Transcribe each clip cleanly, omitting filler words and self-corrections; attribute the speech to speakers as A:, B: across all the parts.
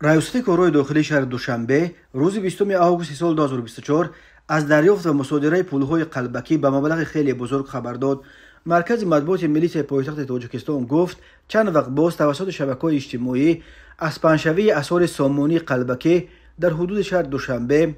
A: رئیس کارهای داخلی شهر دوشنبه روز 20 آگوست سال 2024 از دریافت و مصادره پولهای قلبکی به مبلغ خیلی بزرگ خبر داد. مرکز مطبوعات ملی پایتخت تاجیکستان گفت چند وقت باز توسط شبکه‌های اجتماعی از پنجشنبه آثار سامانی قلبکی در حدود شهر دوشنبه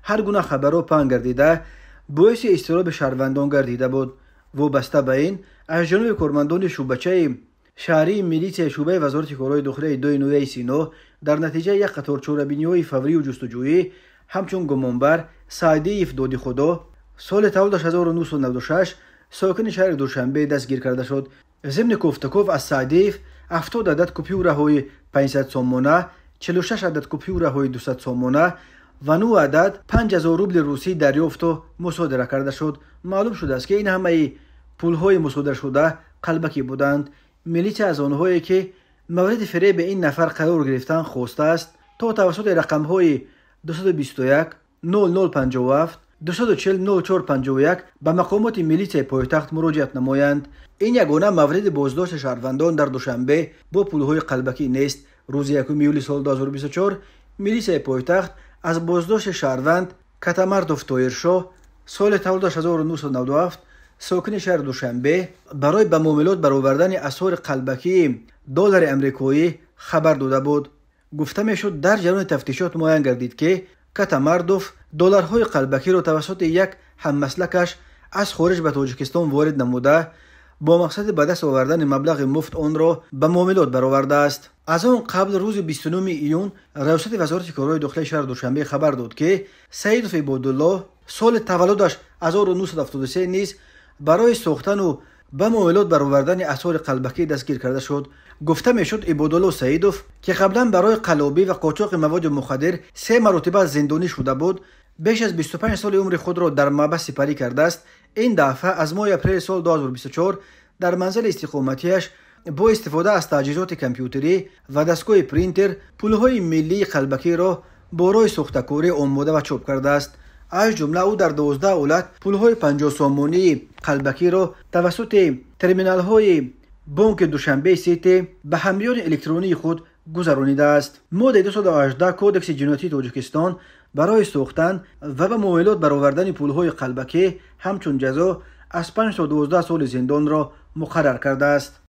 A: هر گونه خبرها پنگ گردیده باعث اضطراب شهروندان گردیده بود. وابسته به این از جانب کارمندان شعبچه شهری ملیت شعبه وزارت کارهای داخلی 2 نویه سینا در نتیجه یک قطار چاره‌بینی‌های فوری و جستجویی همچون گمانبر سعدیف دادی خدا سال تولدش 1996 ساکن شهر دوشنبه دستگیر کرده شد. ضمن کوفتکوف از سعدیف 70 عدد کپیورهای 500 سومانه، 46 عدد کپیورهای 200 سومانه و 9 عدد 5000 روبل روسی دریافت و مصادره کرده شد. معلوم شده است که این همه پولهای مصادره شده قلبکی بودند. ملیت از آنهایی که مورد فریب این نفر قرار گرفتن خواسته است تا توسط رقم‌های 221 0057 240 0451 به مقامات ملیت پایتخت مراجعت نمایند. این یگانه مورد بازداشت شهروندان در دوشنبه با پولهای قلبکی نیست. روز 1 یولی سال 2024 ملیت پایتخت از بازداشت شهروند کتمردوف تویرشو سال تولدش 1997 ساکن شهر دوشنبه برای به معاملات برآوردن اسعار قلبکی دلار امریکایی خبر داده بود. گفته میشد در جریان تفتیشات معاین گردید که کتمردوف دلارهای قلبکی را توسط یک هممسلکش از خارج به تاجیکستان وارد نموده با مقصد به دست آوردن مبلغ مفت آن را به معاملات برآورده است. از آن قبل روز 29 ایون ریاست وزارت کارهای داخلی شهر دوشنبه خبر داد که سیدوف عبادالله سال تولدش 1973 نیز برای ساختن و به معاملات برآوردن اسعار قلبکی دستگیر کرده شد. گفته میشد عبادالله سیدوف که قبلا برای قلابی و قاچاق مواد مخدر 3 مرتبه زندانی شده بود بیش از 25 سال عمر خود را در محبس سپری کرده است. این دفعه از ماه اپریل سال 2024 در منزل استقامتیش با استفاده از تجهیزات کامپیوتری و دستگاه پرینتر پولهای ملی قلبکی را برای ساختکاری آماده و چاپ کرده است. از جمله او در 12 ایالت پولهای 50 سومانی قلبکی را توسط ترمینال های بانک دوشنبه سیتی به حملیان الکترونی خود گذرانیده است. ماده 218 کودکس جنایتی تاجیکستان برای ساختن و به معاملات برآوردن پولهای قلبکی همچون جزا از 5 تا 12 سال زندان را مقرر کرده است.